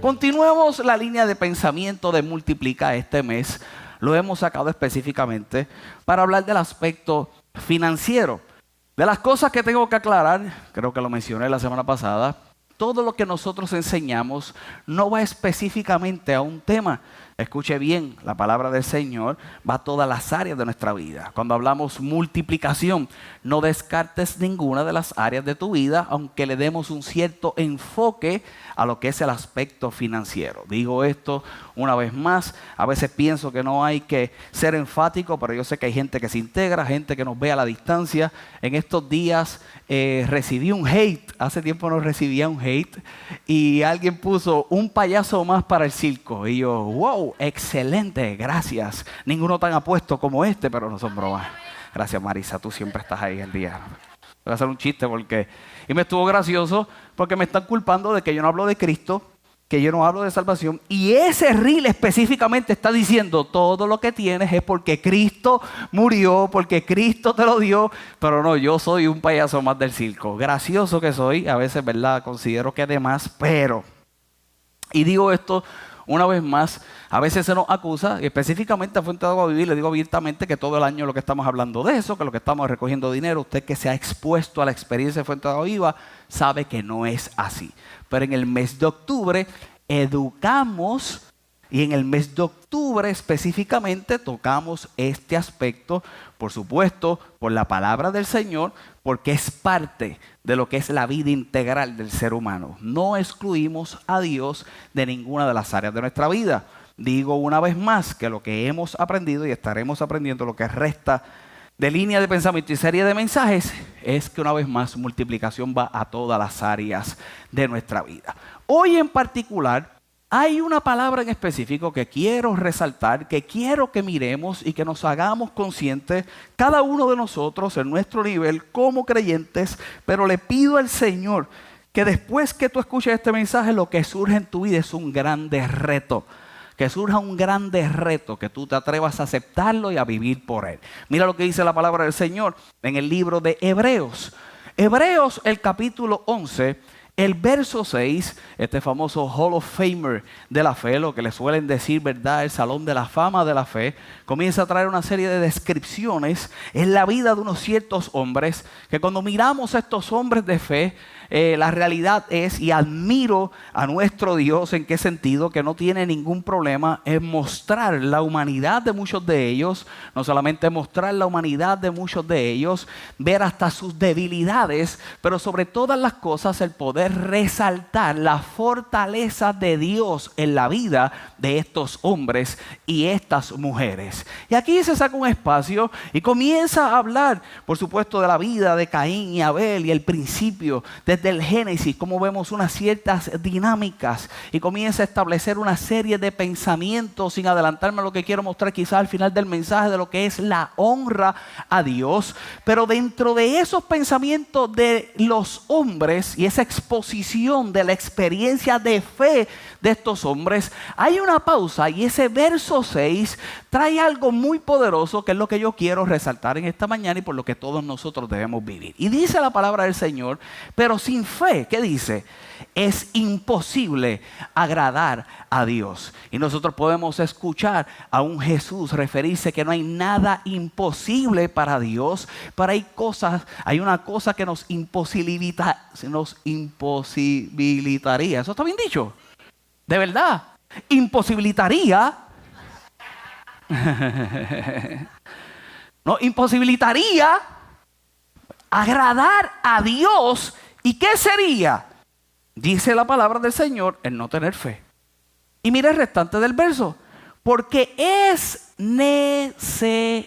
Continuemos la línea de pensamiento de Multiplica este mes. Lo hemos sacado específicamente para hablar del aspecto financiero. De las cosas que tengo que aclarar, creo que lo mencioné la semana pasada, todo lo que nosotros enseñamos no va específicamente a un tema. Escuche bien, la palabra del Señor va a todas las áreas de nuestra vida. Cuando hablamos multiplicación, no descartes ninguna de las áreas de tu vida, aunque le demos un cierto enfoque a lo que es el aspecto financiero. Digo esto una vez más, a veces pienso que no hay que ser enfático, pero yo sé que hay gente que se integra, gente que nos ve a la distancia. En estos días recibí un hate, hace tiempo no recibía un hate, y alguien puso un payaso más para el circo, y yo, wow, excelente, gracias. Ninguno tan apuesto como este, pero no son bromas. Gracias, Marisa, tú siempre estás ahí el día. Voy a hacer un chiste porque... Y me estuvo gracioso porque me están culpando de que yo no hablo de Cristo, que yo no hablo de salvación. Y ese reel específicamente está diciendo todo lo que tienes es porque Cristo murió, porque Cristo te lo dio. Pero no, yo soy un payaso más del circo. Gracioso que soy, a veces, ¿verdad? Considero que además, pero... Y digo esto una vez más, a veces se nos acusa, y específicamente a Fuente de Agua Vivir, le digo abiertamente que todo el año lo que estamos hablando de eso, que lo que estamos recogiendo dinero, usted que se ha expuesto a la experiencia de Fuente de Agua Viva, sabe que no es así. Pero en el mes de octubre educamos, y en el mes de octubre específicamente tocamos este aspecto, por supuesto, por la palabra del Señor, porque es parte de lo que es la vida integral del ser humano. No excluimos a Dios de ninguna de las áreas de nuestra vida. Digo una vez más que lo que hemos aprendido y estaremos aprendiendo lo que resta de línea de pensamiento y serie de mensajes es que una vez más multiplicación va a todas las áreas de nuestra vida. Hoy en particular hay una palabra en específico que quiero resaltar, que quiero que miremos y que nos hagamos conscientes cada uno de nosotros en nuestro nivel como creyentes, pero le pido al Señor que después que tú escuches este mensaje, lo que surge en tu vida es un grande reto. Que surja un grande reto, que tú te atrevas a aceptarlo y a vivir por él. Mira lo que dice la palabra del Señor en el libro de Hebreos. Hebreos, el capítulo 11, el verso 6, este famoso Hall of Famer de la fe, lo que le suelen decir, ¿verdad? El Salón de la Fama de la Fe, comienza a traer una serie de descripciones en la vida de unos ciertos hombres, que cuando miramos a estos hombres de fe, la realidad es, y admiro a nuestro Dios en qué sentido, que no tiene ningún problema en mostrar la humanidad de muchos de ellos, no solamente mostrar la humanidad de muchos de ellos, ver hasta sus debilidades, pero sobre todas las cosas el poder resaltar la fortaleza de Dios en la vida de estos hombres y estas mujeres. Y aquí se saca un espacio y comienza a hablar, por supuesto, de la vida de Caín y Abel y el principio desde el Génesis, como vemos unas ciertas dinámicas y comienza a establecer una serie de pensamientos, sin adelantarme a lo que quiero mostrar quizás al final del mensaje, de lo que es la honra a Dios. Pero dentro de esos pensamientos de los hombres y esa exposición de la experiencia de fe de estos hombres, hay una pausa y ese verso 6 trae algo muy poderoso, que es lo que yo quiero resaltar en esta mañana y por lo que todos nosotros debemos vivir. Y dice la palabra del Señor, pero sin fe, ¿qué dice? Es imposible agradar a Dios. Y nosotros podemos escuchar a un Jesús referirse que no hay nada imposible para Dios, pero hay una cosa que nos imposibilitaría. ¿Eso está bien dicho? ¿De verdad? Imposibilitaría. No, imposibilitaría agradar a Dios. ¿Y qué sería? Dice la palabra del Señor, el no tener fe. Y mira el restante del verso. Porque es necesario.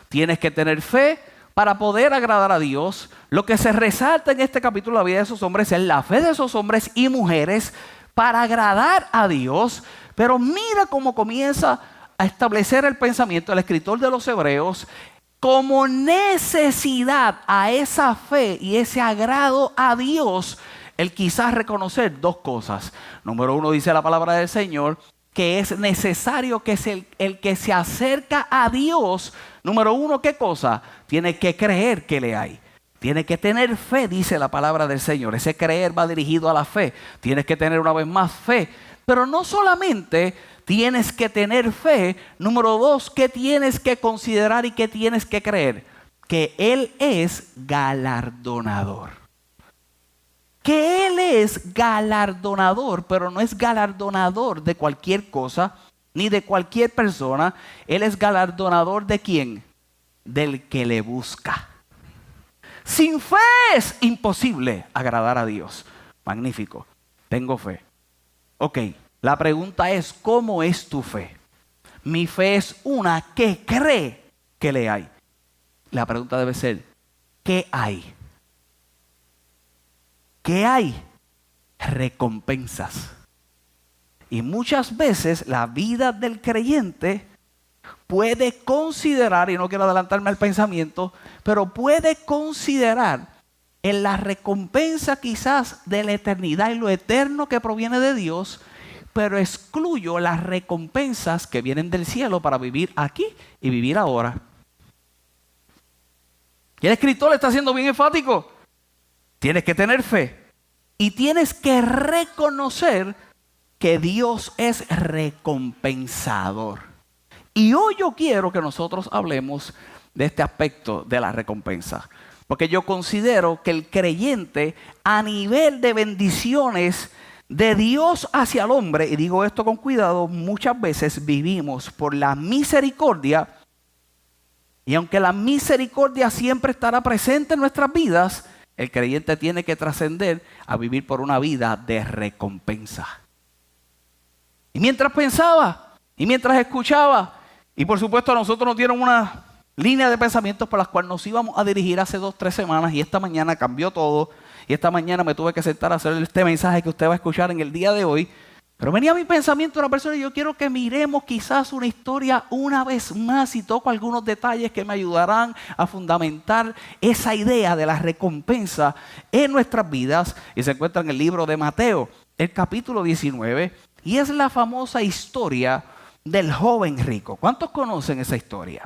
Tienes que tener fe para poder agradar a Dios. Lo que se resalta en este capítulo de la vida de esos hombres es la fe de esos hombres y mujeres para agradar a Dios. Pero mira cómo comienza a establecer el pensamiento el escritor de los Hebreos como necesidad a esa fe y ese agrado a Dios, el quizás reconocer dos cosas. Número uno, dice la palabra del Señor, que es necesario que es el que se acerca a Dios. Número uno, ¿qué cosa? Tiene que creer que le hay. Tienes que tener fe, dice la palabra del Señor. Ese creer va dirigido a la fe. Tienes que tener una vez más fe. Pero no solamente tienes que tener fe. Número 2, ¿qué tienes que considerar y qué tienes que creer? Que Él es galardonador. Que Él es galardonador, pero no es galardonador de cualquier cosa, ni de cualquier persona. Él es galardonador ¿de quién? Del que le busca. Sin fe es imposible agradar a Dios. Magnífico. Tengo fe. Ok, la pregunta es, ¿cómo es tu fe? Mi fe es una que cree que le hay. La pregunta debe ser, ¿qué hay? ¿Qué hay? Recompensas. Y muchas veces la vida del creyente puede considerar, y no quiero adelantarme al pensamiento, pero puede considerar en la recompensa quizás de la eternidad y lo eterno que proviene de Dios, pero excluyo las recompensas que vienen del cielo para vivir aquí y vivir ahora. Y el escritor está siendo bien enfático. Tienes que tener fe y tienes que reconocer que Dios es recompensador. Y hoy yo quiero que nosotros hablemos de este aspecto de la recompensa. Porque yo considero que el creyente a nivel de bendiciones de Dios hacia el hombre, y digo esto con cuidado, muchas veces vivimos por la misericordia. Y aunque la misericordia siempre estará presente en nuestras vidas, el creyente tiene que trascender a vivir por una vida de recompensa. Y mientras pensaba, y mientras escuchaba, y por supuesto a nosotros nos dieron una línea de pensamientos por las cuales nos íbamos a dirigir hace 2 o 3 semanas, y esta mañana cambió todo, y esta mañana me tuve que sentar a hacer este mensaje que usted va a escuchar en el día de hoy. Pero venía a mi pensamiento una persona y yo quiero que miremos quizás una historia una vez más y toco algunos detalles que me ayudarán a fundamentar esa idea de la recompensa en nuestras vidas. Y se encuentra en el libro de Mateo, el capítulo 19, y es la famosa historia del joven rico. ¿Cuántos conocen esa historia?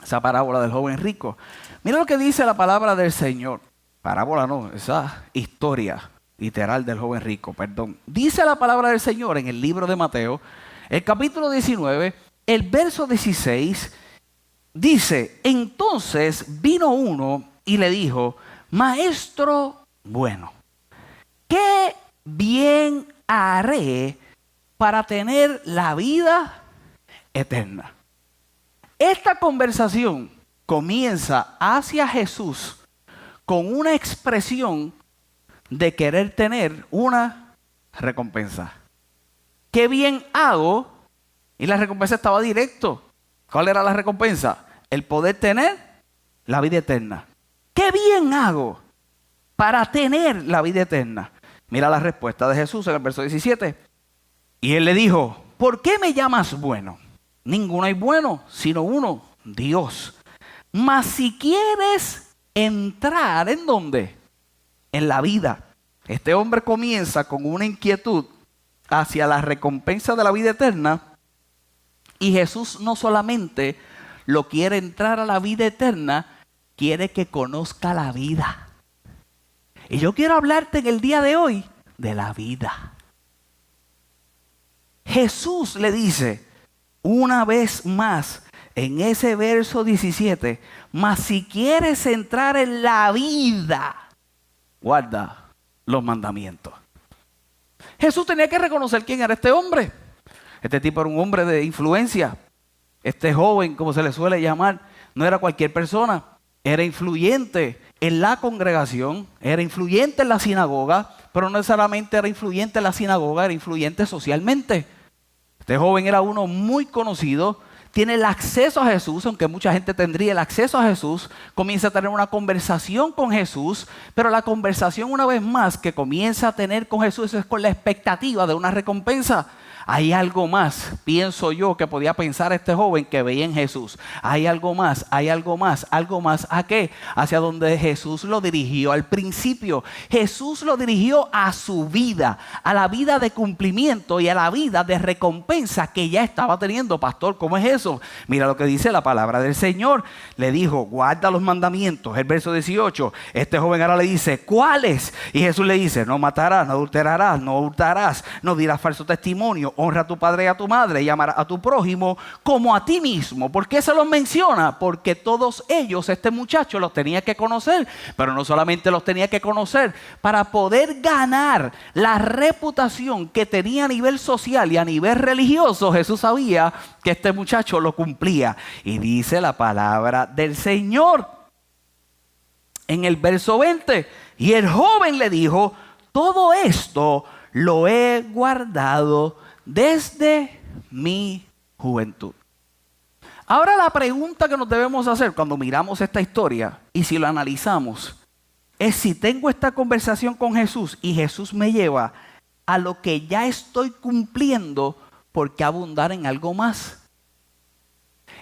Esa parábola del joven rico. Mira lo que dice la palabra del Señor. Parábola no, esa historia literal del joven rico, perdón. Dice la palabra del Señor en el libro de Mateo, el capítulo 19, el verso 16, dice, entonces vino uno y le dijo, maestro bueno, ¿qué bien haré para tener la vida eterna? Esta conversación comienza hacia Jesús con una expresión de querer tener una recompensa. ¿Qué bien hago? Y la recompensa estaba directo. ¿Cuál era la recompensa? El poder tener la vida eterna. ¿Qué bien hago para tener la vida eterna? Mira la respuesta de Jesús en el verso 17. Y él le dijo, ¿por qué me llamas bueno? Ninguno hay bueno, sino uno, Dios. Mas si quieres entrar, ¿en dónde? En la vida. Este hombre comienza con una inquietud hacia la recompensa de la vida eterna, y Jesús no solamente lo quiere entrar a la vida eterna, quiere que conozca la vida. Y yo quiero hablarte en el día de hoy de la vida. Jesús le dice una vez más en ese verso 17, mas si quieres entrar en la vida, guarda los mandamientos. Jesús tenía que reconocer quién era este hombre. Este tipo era un hombre de influencia. Este joven, como se le suele llamar, no era cualquier persona. Era influyente en la congregación, era influyente en la sinagoga, pero no necesariamente era influyente en la sinagoga, era influyente socialmente. Este joven era uno muy conocido, tiene el acceso a Jesús, aunque mucha gente tendría el acceso a Jesús, comienza a tener una conversación con Jesús, pero la conversación una vez más que comienza a tener con Jesús es con la expectativa de una recompensa. Hay algo más, pienso yo, que podía pensar este joven que veía en Jesús. Hay algo más, hay algo más, algo más. ¿A qué? Hacia donde Jesús lo dirigió al principio. Jesús lo dirigió a su vida, a la vida de cumplimiento y a la vida de recompensa que ya estaba teniendo. Pastor, ¿cómo es eso? Mira lo que dice la palabra del Señor. Le dijo, guarda los mandamientos. El verso 18, este joven ahora le dice, ¿cuáles? Y Jesús le dice, no matarás, no adulterarás, no hurtarás, no dirás falso testimonio, honra a tu padre y a tu madre y amarás a tu prójimo como a ti mismo. ¿Por qué se los menciona? Porque todos ellos, este muchacho los tenía que conocer, pero no solamente los tenía que conocer, para poder ganar la reputación que tenía a nivel social y a nivel religioso. Jesús sabía que este muchacho lo cumplía. Y dice la palabra del Señor en el verso 20, y el joven le dijo, todo esto lo he guardado desde mi juventud. Ahora la pregunta que nos debemos hacer cuando miramos esta historia y si lo analizamos es si tengo esta conversación con Jesús y Jesús me lleva a lo que ya estoy cumpliendo, ¿por qué abundar en algo más?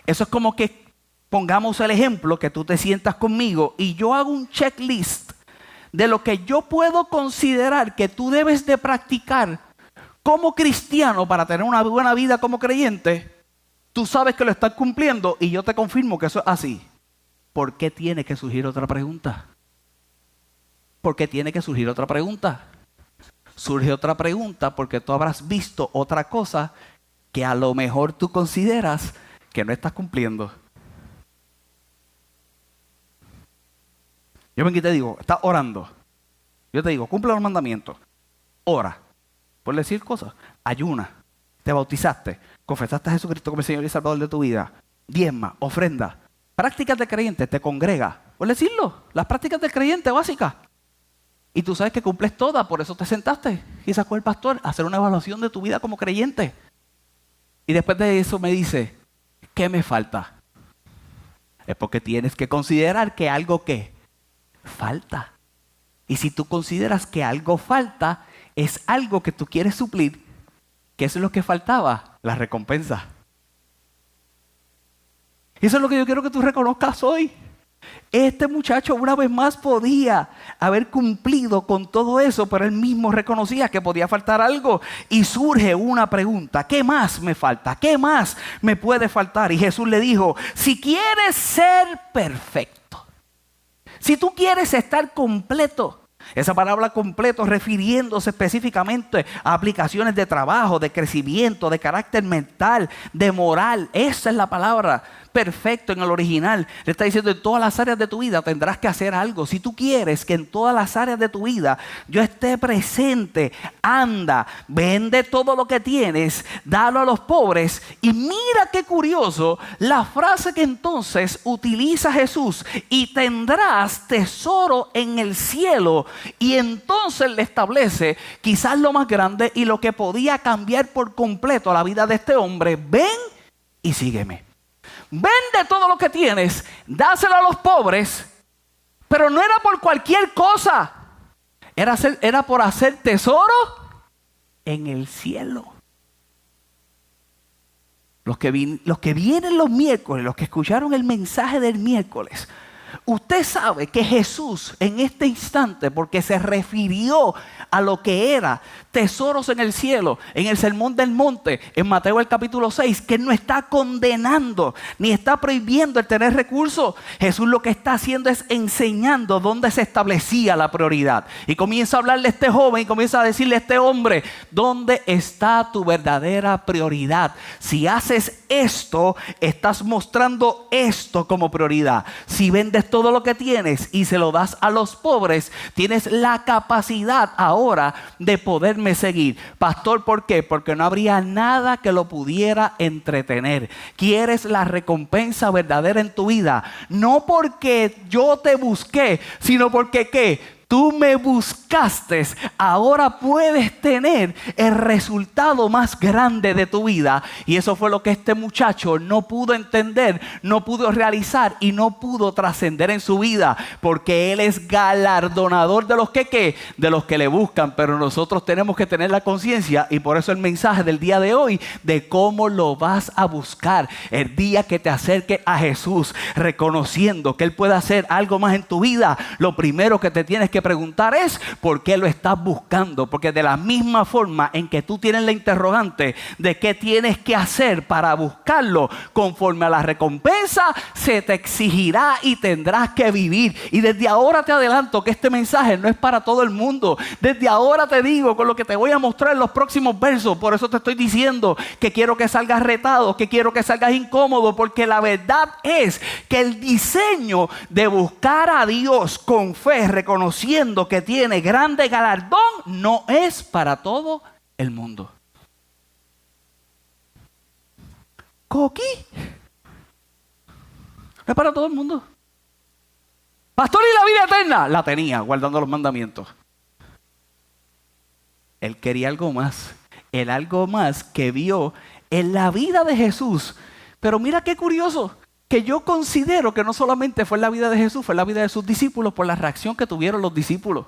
Eso es como que pongamos el ejemplo que tú te sientas conmigo y yo hago un checklist de lo que yo puedo considerar que tú debes de practicar como cristiano para tener una buena vida como creyente. Tú sabes que lo estás cumpliendo y yo te confirmo que eso es así. ¿Por qué tiene que surgir otra pregunta? ¿Por qué tiene que surgir otra pregunta? Surge otra pregunta porque tú habrás visto otra cosa que a lo mejor tú consideras que no estás cumpliendo. Yo vengo y te digo, estás orando. Yo te digo, cumple los mandamientos. Ora. Por decir cosas. Ayuna. Te bautizaste. Confesaste a Jesucristo como el Señor y Salvador de tu vida. Diezma, ofrenda. Prácticas de creyente, te congrega. Por decirlo, las prácticas de creyente básicas. Y tú sabes que cumples todas, por eso te sentaste. Y sacó el pastor a hacer una evaluación de tu vida como creyente. Y después de eso me dice, ¿qué me falta? Es porque tienes que considerar que algo que falta. Y si tú consideras que algo falta, es algo que tú quieres suplir. ¿Qué es lo que faltaba? La recompensa. Y eso es lo que yo quiero que tú reconozcas hoy. Este muchacho una vez más podía haber cumplido con todo eso, pero él mismo reconocía que podía faltar algo. Y surge una pregunta, ¿qué más me falta? ¿Qué más me puede faltar? Y Jesús le dijo, si quieres ser perfecto, si tú quieres estar completo, esa palabra completo refiriéndose específicamente a aplicaciones de trabajo, de crecimiento, de carácter mental, de moral. Esa es la palabra perfecto en el original. Le está diciendo, en todas las áreas de tu vida tendrás que hacer algo. Si tú quieres que en todas las áreas de tu vida yo esté presente, anda, vende todo lo que tienes, dalo a los pobres. Y mira qué curioso la frase que entonces utiliza Jesús: y tendrás tesoro en el cielo. Y entonces le establece quizás lo más grande y lo que podía cambiar por completo la vida de este hombre. Ven y sígueme. Vende todo lo que tienes, dáselo a los pobres, pero no era por cualquier cosa. Era por hacer tesoro en el cielo. Los que vienen los miércoles, los que escucharon el mensaje del miércoles, usted sabe que Jesús en este instante, porque se refirió a lo que era tesoros en el cielo, en el sermón del monte, en Mateo el capítulo 6, que no está condenando, ni está prohibiendo el tener recursos. Jesús lo que está haciendo es enseñando dónde se establecía la prioridad. Y comienza a hablarle a este joven y comienza a decirle a este hombre, ¿dónde está tu verdadera prioridad? Si haces esto, estás mostrando esto como prioridad. Si vendes todo lo que tienes y se lo das a los pobres, tienes la capacidad ahora de poderme seguir. Pastor, ¿por qué? Porque no habría nada que lo pudiera entretener. ¿Quieres la recompensa verdadera en tu vida? No porque yo te busqué, sino porque ¿qué? tú me buscaste, ahora puedes tener el resultado más grande de tu vida. Y eso fue lo que este muchacho no pudo entender, no pudo realizar y no pudo trascender en su vida, porque él es galardonador de los que ¿qué? De los que le buscan. Pero nosotros tenemos que tener la conciencia, y por eso el mensaje del día de hoy, de cómo lo vas a buscar. El día que te acerques a Jesús, reconociendo que Él puede hacer algo más en tu vida, lo primero que te tienes que preguntar es ¿por qué lo estás buscando? Porque de la misma forma en que tú tienes la interrogante de qué tienes que hacer para buscarlo, conforme a la recompensa se te exigirá y tendrás que vivir. Y desde ahora te adelanto que este mensaje no es para todo el mundo. Desde ahora te digo, con lo que te voy a mostrar en los próximos versos, por eso te estoy diciendo que quiero que salgas retado, que quiero que salgas incómodo, porque la verdad es que el diseño de buscar a Dios con fe, reconociendo que tiene grande galardón, no es para todo el mundo. Coqui, no es para todo el mundo. Pastor, ¿y la vida eterna? La tenía, guardando los mandamientos. Él quería algo más. El algo más que vio en la vida de Jesús. Pero mira qué curioso, que yo considero que no solamente fue en la vida de Jesús, fue en la vida de sus discípulos, por la reacción que tuvieron los discípulos.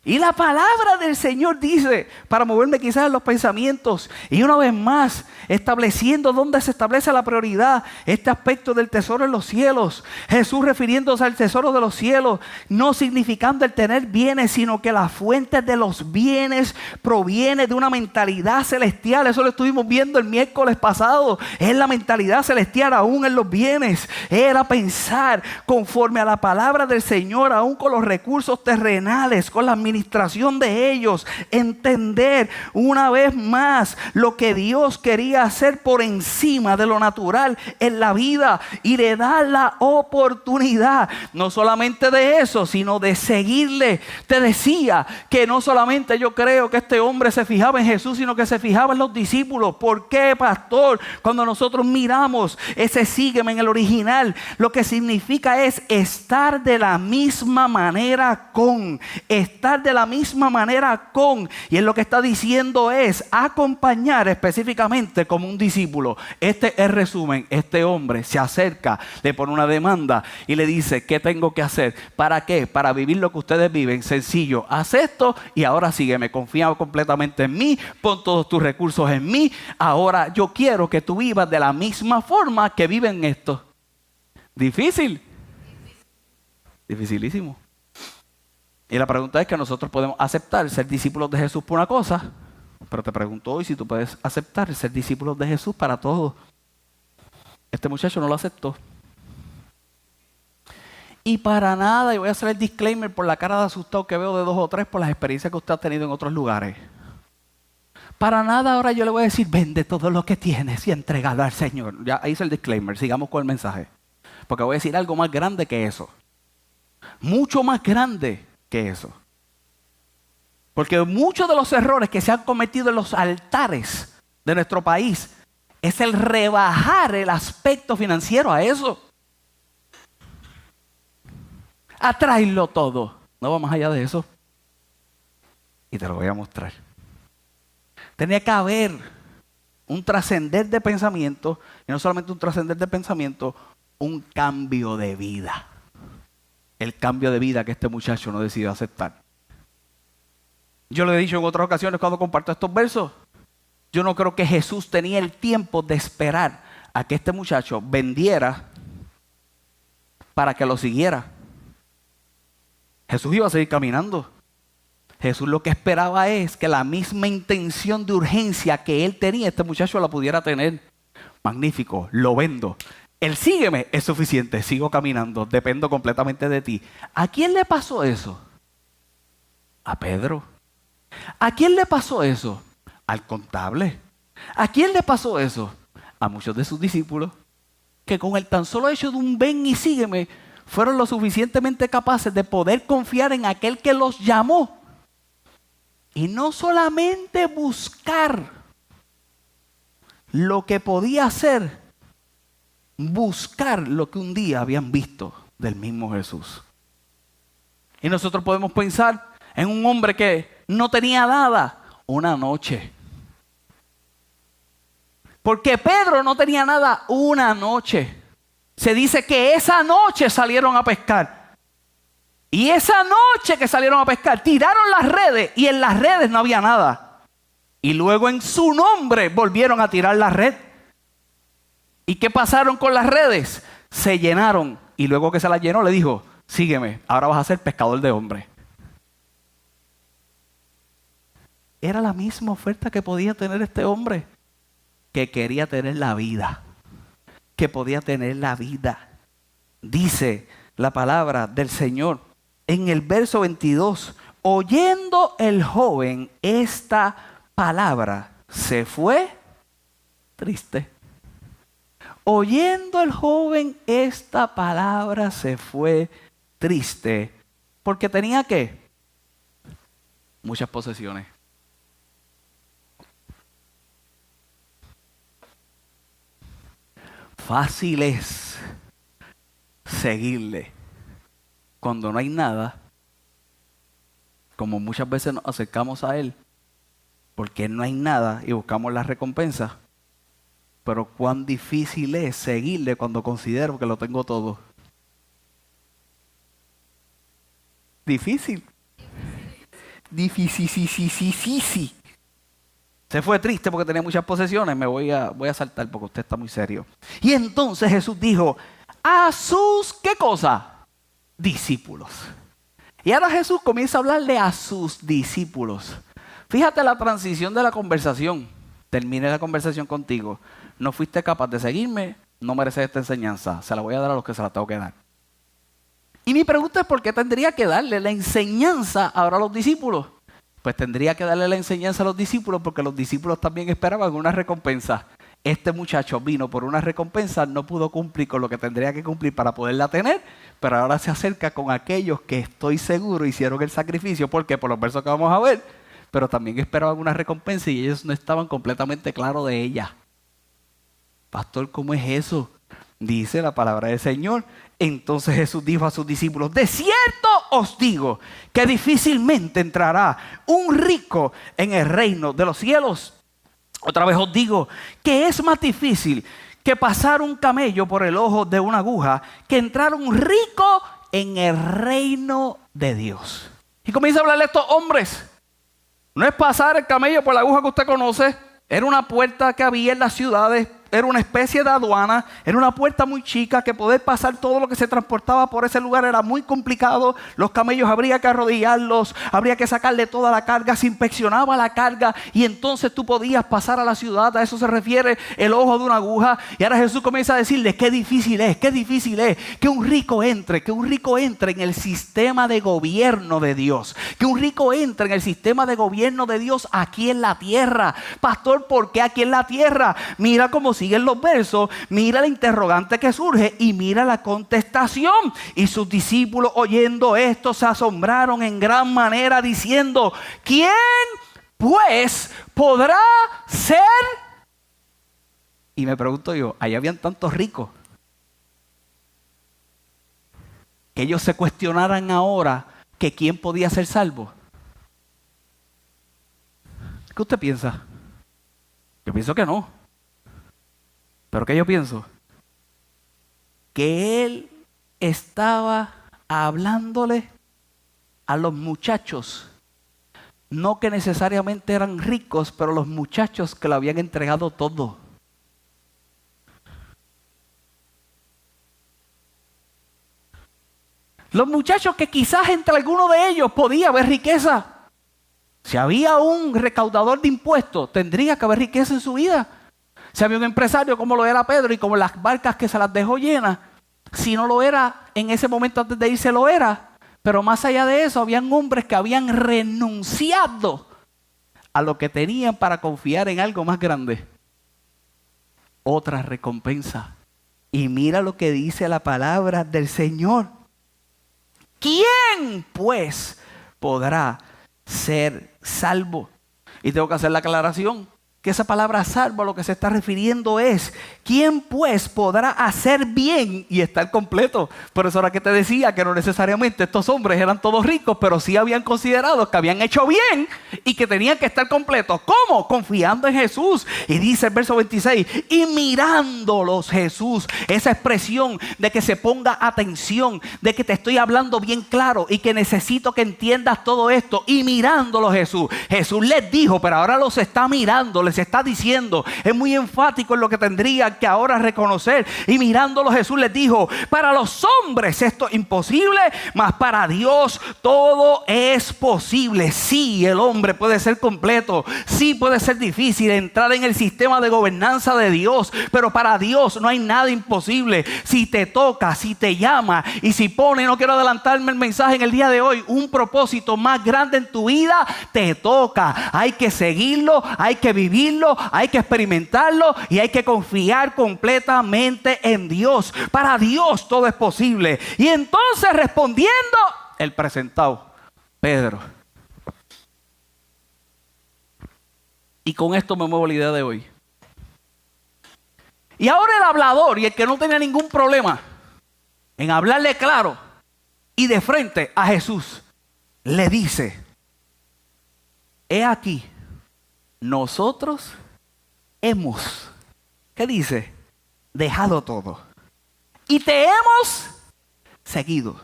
Y la palabra del Señor dice, para moverme quizás en los pensamientos, y una vez más, estableciendo dónde se establece la prioridad, este aspecto del tesoro en los cielos. Jesús refiriéndose al tesoro de los cielos, no significando el tener bienes, sino que la fuente de los bienes proviene de una mentalidad celestial. Eso lo estuvimos viendo el miércoles pasado. Es la mentalidad celestial aún en los bienes. Era pensar conforme a la palabra del Señor, aún con los recursos terrenales, con la administración de ellos, entender una vez más lo que Dios quería hacer por encima de lo natural en la vida, y le da la oportunidad no solamente de eso, sino de seguirle. Te decía que no solamente yo creo que este hombre se fijaba en Jesús, sino que se fijaba en los discípulos. ¿Por qué, pastor? Cuando nosotros miramos ese sígueme en el original, lo que significa es estar de la misma manera con, estar de la misma manera con, y él lo que está diciendo es acompañar específicamente como un discípulo. Este es el resumen. Este hombre se acerca, le pone una demanda y le dice: ¿qué tengo que hacer? ¿Para qué? Para vivir lo que ustedes viven. Sencillo, haz esto y ahora sígueme. Confía completamente en mí, pon todos tus recursos en mí. Ahora yo quiero que tú vivas de la misma forma que viven estos. ¿Difícil? Dificilísimo. Y la pregunta es que nosotros podemos aceptar ser discípulos de Jesús por una cosa, pero te pregunto hoy si tú puedes aceptar ser discípulos de Jesús para todo. Este muchacho no lo aceptó. Y para nada, y voy a hacer el disclaimer por la cara de asustado que veo de 2 o 3 por las experiencias que usted ha tenido en otros lugares. Para nada ahora yo le voy a decir: vende todo lo que tienes y entrégalo al Señor. Ya hice el disclaimer, sigamos con el mensaje. Porque voy a decir algo más grande que eso. Mucho más grande que eso. Porque muchos de los errores que se han cometido en los altares de nuestro país es el rebajar el aspecto financiero a eso. A traerlo todo. No va más allá de eso. Y te lo voy a mostrar. Tenía que haber un trascender de pensamiento, y no solamente un trascender de pensamiento, un cambio de vida. El cambio de vida que este muchacho no decidió aceptar. Yo lo he dicho en otras ocasiones cuando comparto estos versos. Yo no creo que Jesús tenía el tiempo de esperar a que este muchacho vendiera para que lo siguiera. Jesús iba a seguir caminando. Jesús lo que esperaba es que la misma intención de urgencia que él tenía, este muchacho la pudiera tener. Magnífico, lo vendo. El sígueme es suficiente, sigo caminando, dependo completamente de ti. ¿A quién le pasó eso? A Pedro. ¿A quién le pasó eso? Al contable. ¿A quién le pasó eso? A muchos de sus discípulos, que con el tan solo hecho de un ven y sígueme, fueron lo suficientemente capaces de poder confiar en aquel que los llamó. Y no solamente buscar lo que podía hacer, buscar lo que un día habían visto del mismo Jesús. Y nosotros podemos pensar en un hombre que no tenía nada una noche. Porque Pedro no tenía nada una noche. Se dice que esa noche salieron a pescar. Y esa noche que salieron a pescar, tiraron las redes y en las redes no había nada. Y luego en su nombre volvieron a tirar la red. ¿Y qué pasaron con las redes? Se llenaron. Y luego que se las llenó le dijo, sígueme, ahora vas a ser pescador de hombres. Era la misma oferta que podía tener este hombre, que quería tener la vida, que podía tener la vida. Dice la palabra del Señor en el verso 22, oyendo el joven esta palabra, se fue triste. Oyendo el joven esta palabra, se fue triste. Porque tenía ¿qué? Muchas posesiones. Fácil es seguirle cuando no hay nada, como muchas veces nos acercamos a Él, porque no hay nada y buscamos la recompensa. Pero cuán difícil es seguirle cuando considero que lo tengo todo. Difícil. Difícil. Se fue triste porque tenía muchas posesiones. Voy a saltar porque usted está muy serio. Y entonces Jesús dijo a sus, ¿qué cosa? Discípulos. Y ahora Jesús comienza a hablarle a sus discípulos. Fíjate la transición de la conversación. Termine la conversación contigo. No fuiste capaz de seguirme, no mereces esta enseñanza. Se la voy a dar a los que se la tengo que dar. Y mi pregunta es ¿por qué tendría que darle la enseñanza ahora a los discípulos? Pues tendría que darle la enseñanza a los discípulos porque los discípulos también esperaban una recompensa. Este muchacho vino por una recompensa, no pudo cumplir con lo que tendría que cumplir para poderla tener, pero ahora se acerca con aquellos que estoy seguro hicieron el sacrificio. ¿Por qué? Por los versos que vamos a ver. Pero también esperaban una recompensa y ellos no estaban completamente claros de ella. Pastor, ¿cómo es eso? Dice la palabra del Señor. Entonces Jesús dijo a sus discípulos, de cierto os digo que difícilmente entrará un rico en el reino de los cielos. Otra vez os digo que es más difícil que pasar un camello por el ojo de una aguja que entrar un rico en el reino de Dios. Y comienza a hablarle a estos hombres. No es pasar el camello por la aguja que usted conoce. Era una puerta que había en las ciudades. Era una especie de aduana, era una puerta muy chica que poder pasar todo lo que se transportaba por ese lugar era muy complicado. Los camellos habría que arrodillarlos, habría que sacarle toda la carga, se inspeccionaba la carga y entonces tú podías pasar a la ciudad. A eso se refiere el ojo de una aguja. Y ahora Jesús comienza a decirle qué difícil es que un rico entre en el sistema de gobierno de Dios, que un rico entre en el sistema de gobierno de Dios aquí en la tierra. Pastor, ¿por qué aquí en la tierra? Mira cómo siguen los versos, mira la interrogante que surge y mira la contestación. Y sus discípulos oyendo esto se asombraron en gran manera diciendo, ¿quién pues podrá ser? Y me pregunto yo, allá habían tantos ricos que ellos se cuestionaran ahora que quién podía ser salvo. ¿Qué usted piensa? Yo pienso que no. ¿Pero qué yo pienso? Que él estaba hablándole a los muchachos, no que necesariamente eran ricos, pero los muchachos que le habían entregado todo. Los muchachos que quizás entre alguno de ellos podía haber riqueza. Si había un recaudador de impuestos, tendría que haber riqueza en su vida. Si había un empresario como lo era Pedro y como las barcas que se las dejó llenas, si no lo era, en ese momento antes de irse lo era. Pero más allá de eso, habían hombres que habían renunciado a lo que tenían para confiar en algo más grande. Otra recompensa. Y mira lo que dice la palabra del Señor. ¿Quién pues podrá ser salvo? Y tengo que hacer la aclaración. que esa palabra salvo a lo que se está refiriendo es: ¿quién pues podrá hacer bien y estar completo? Por eso era que te decía que no necesariamente estos hombres eran todos ricos, pero sí habían considerado que habían hecho bien y que tenían que estar completos. ¿Cómo? Confiando en Jesús. Y dice el verso 26, y mirándolos Jesús. Esa expresión de que se ponga atención, de que te estoy hablando bien claro y que necesito que entiendas todo esto. Y mirándolos Jesús. Jesús les dijo, pero ahora los está mirando, les está diciendo. Es muy enfático en lo que tendrían que ahora reconocer. Y mirándolo Jesús les dijo: para los hombres esto es imposible, mas para Dios todo es posible. Sí, el hombre puede ser completo, sí puede ser difícil entrar en el sistema de gobernanza de Dios, pero para Dios no hay nada imposible. Si te toca, si te llama y si pone, no quiero adelantarme el mensaje en el día de hoy, un propósito más grande en tu vida, te toca. Hay que seguirlo, hay que vivirlo, hay que experimentarlo y hay que confiar completamente en Dios. Para Dios todo es posible. Y entonces, respondiendo, el presentado, Pedro. Y con esto me muevo la idea de hoy. Y ahora el hablador, y el que no tenía ningún problema en hablarle claro y de frente a Jesús, le dice: he aquí, nosotros hemos, ¿qué dice? Dejado todo y te hemos seguido.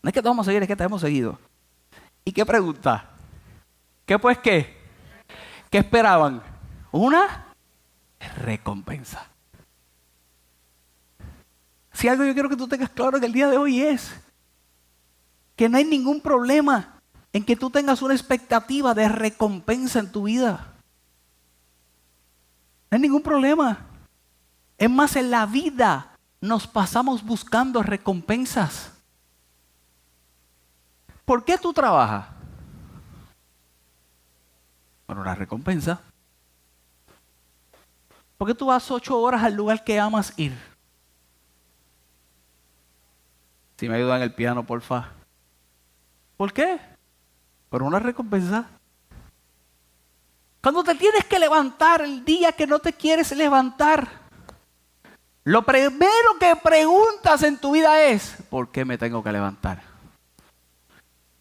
No es que te vamos a seguir, es que te hemos seguido. ¿Y qué pregunta? ¿Qué pues qué? ¿Qué esperaban? Una recompensa. Si algo yo quiero que tú tengas claro en el día de hoy es que no hay ningún problema en que tú tengas una expectativa de recompensa en tu vida. No hay ningún problema. Es más, en la vida nos pasamos buscando recompensas. ¿Por qué tú trabajas? Por una recompensa. ¿Por qué tú vas 8 horas al lugar que amas ir? Si me ayudan el piano, porfa. ¿Por qué? Por una recompensa. Cuando te tienes que levantar el día que no te quieres levantar, lo primero que preguntas en tu vida es: ¿por qué me tengo que levantar?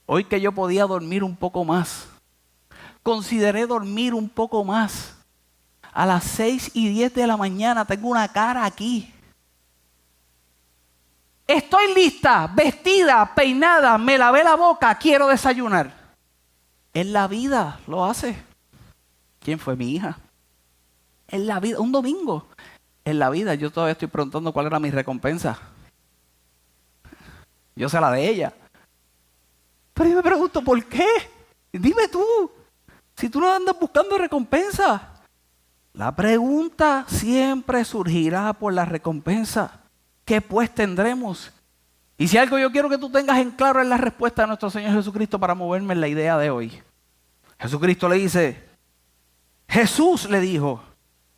Hoy que yo podía dormir un poco más, consideré dormir un poco más. A las 6:10 de la mañana tengo una cara aquí. Estoy lista, vestida, peinada, me lavé la boca, quiero desayunar. En la vida lo hace. ¿Quién fue? Mi hija. En la vida, un domingo. En la vida yo todavía estoy preguntando cuál era mi recompensa. Yo sé la de ella. Pero yo me pregunto, ¿por qué? Dime tú, si tú no andas buscando recompensa. La pregunta siempre surgirá por la recompensa. ¿Qué pues tendremos? Y si algo yo quiero que tú tengas en claro es la respuesta de nuestro Señor Jesucristo para moverme en la idea de hoy. Jesucristo le dice, Jesús le dijo: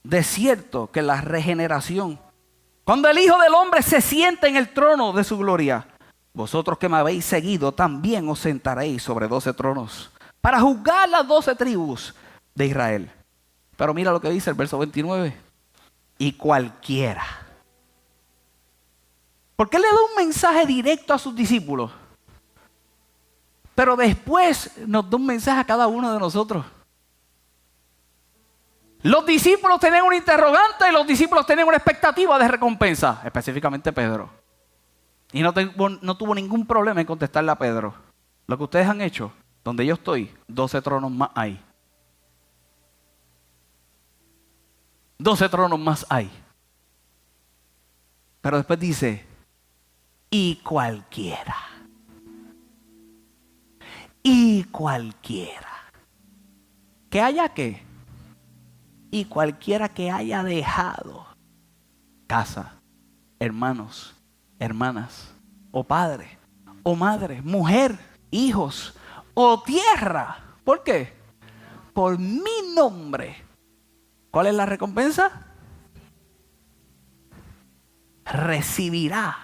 de cierto que la regeneración, cuando el Hijo del Hombre se siente en el trono de su gloria, vosotros que me habéis seguido también os sentaréis sobre 12 tronos para juzgar las 12 tribus de Israel. Pero mira lo que dice el verso 29. Y cualquiera. ¿Por qué le da un mensaje directo a sus discípulos? Pero después nos da un mensaje a cada uno de nosotros. Los discípulos tenían una interrogante y los discípulos tenían una expectativa de recompensa, específicamente Pedro. Y no tuvo ningún problema en contestarle a Pedro: lo que ustedes han hecho, donde yo estoy, 12 tronos más hay. 12 tronos más hay. Pero después dice: y cualquiera. Y cualquiera. ¿Que haya qué? Y cualquiera que haya dejado casa, hermanos, hermanas, o padre, o madre, mujer, hijos, o tierra. ¿Por qué? Por mi nombre. ¿Cuál es la recompensa? Recibirá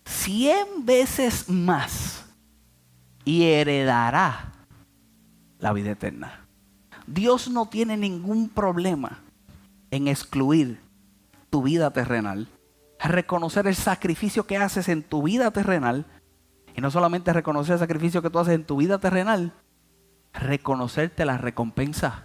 100 veces más y heredará la vida eterna. Dios no tiene ningún problema en excluir tu vida terrenal, reconocer el sacrificio que haces en tu vida terrenal, y no solamente reconocer el sacrificio que tú haces en tu vida terrenal, reconocerte la recompensa.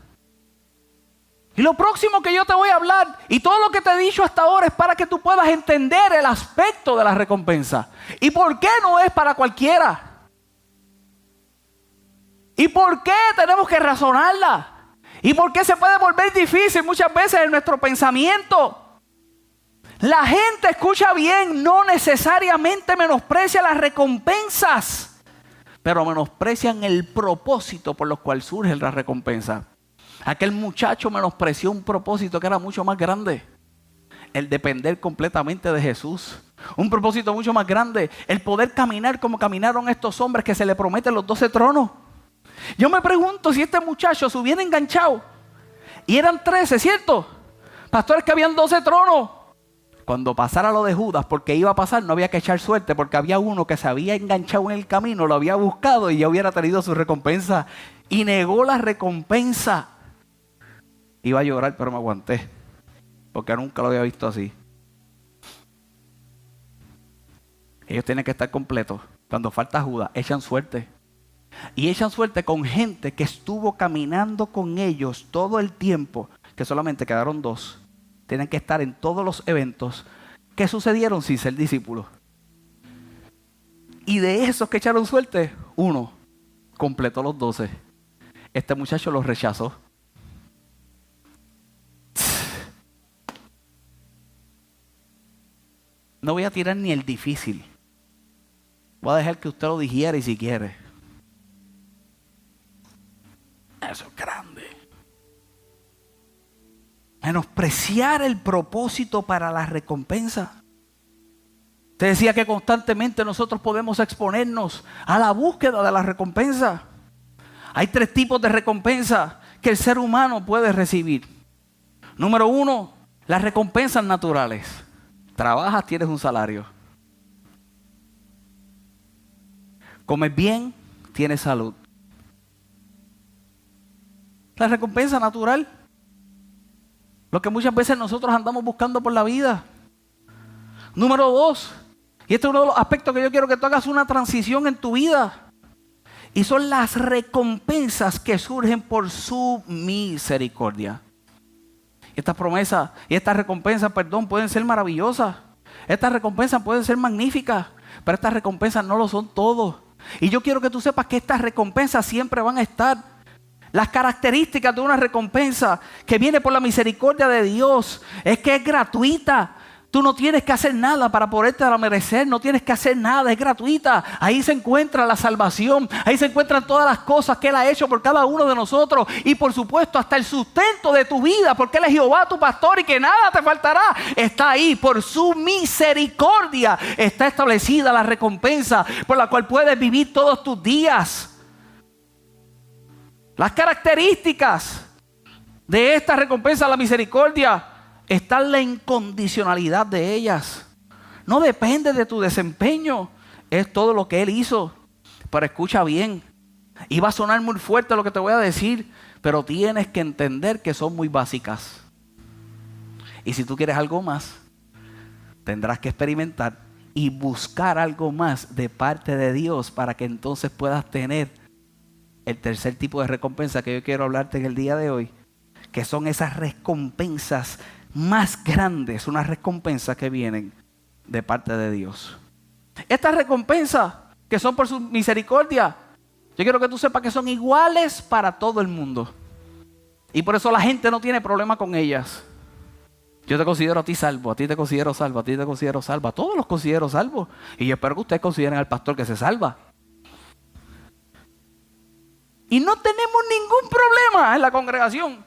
Y lo próximo que yo te voy a hablar, y todo lo que te he dicho hasta ahora, es para que tú puedas entender el aspecto de la recompensa. ¿Y por qué no es para cualquiera? ¿Y por qué tenemos que razonarla? ¿Y por qué se puede volver difícil muchas veces en nuestro pensamiento? La gente, escucha bien, no necesariamente menosprecia las recompensas, pero menosprecian el propósito por el cual surge la recompensa. Aquel muchacho menospreció un propósito que era mucho más grande: el depender completamente de Jesús. Un propósito mucho más grande: el poder caminar como caminaron estos hombres que se le prometen los 12 tronos. Yo me pregunto si este muchacho se hubiera enganchado, y eran 13, ¿cierto? Pastores, que habían 12 tronos. Cuando pasara lo de Judas, porque iba a pasar, no había que echar suerte, porque había uno que se había enganchado en el camino, lo había buscado y ya hubiera tenido su recompensa, y negó la recompensa. Iba a llorar, pero me aguanté, porque nunca lo había visto así. Ellos tienen que estar completos. Cuando falta Judas, echan suerte. Y echan suerte con gente que estuvo caminando con ellos todo el tiempo, que solamente quedaron 2. Tienen que estar en todos los eventos que sucedieron sin ser discípulos. Y de esos que echaron suerte, uno completó los 12. Este muchacho los rechazó. No voy a tirar ni el difícil. Voy a dejar que usted lo digiere si quiere. Eso es grande. Menospreciar el propósito para la recompensa. Te decía que constantemente nosotros podemos exponernos a la búsqueda de la recompensa. Hay 3 tipos de recompensa que el ser humano puede recibir. Número 1, las recompensas naturales. Trabajas, tienes un salario. Comes bien, tienes salud. La recompensa natural. Lo que muchas veces nosotros andamos buscando por la vida. Número 2, y este es uno de los aspectos que yo quiero que tú hagas una transición en tu vida, y son las recompensas que surgen por su misericordia. Estas promesas y estas recompensas, pueden ser maravillosas. Estas recompensas pueden ser magníficas, pero estas recompensas no lo son todo. Y yo quiero que tú sepas que estas recompensas siempre van a estar. Las características de una recompensa que viene por la misericordia de Dios es que es gratuita. Tú no tienes que hacer nada para poderte la merecer, no tienes que hacer nada, es gratuita. Ahí se encuentra la salvación, ahí se encuentran todas las cosas que Él ha hecho por cada uno de nosotros, y por supuesto hasta el sustento de tu vida, porque Él es Jehová tu pastor y que nada te faltará. Está ahí, por su misericordia está establecida la recompensa por la cual puedes vivir todos tus días. Las características de esta recompensa, la misericordia, está en la incondicionalidad de ellas. No depende de tu desempeño, es todo lo que Él hizo. Pero escucha bien, y va a sonar muy fuerte lo que te voy a decir, pero tienes que entender que son muy básicas. Y si tú quieres algo más, tendrás que experimentar y buscar algo más de parte de Dios para que entonces puedas tener el tercer tipo de recompensa que yo quiero hablarte en el día de hoy, que son esas recompensas más grandes, unas recompensas que vienen de parte de Dios. Estas recompensas que son por su misericordia, yo quiero que tú sepas que son iguales para todo el mundo. Y por eso la gente no tiene problema con ellas. Yo te considero a ti salvo, a ti te considero salvo, a ti te considero salvo, a todos los considero salvos. Y yo espero que ustedes consideren al pastor que se salva. Y no tenemos ningún problema en la congregación,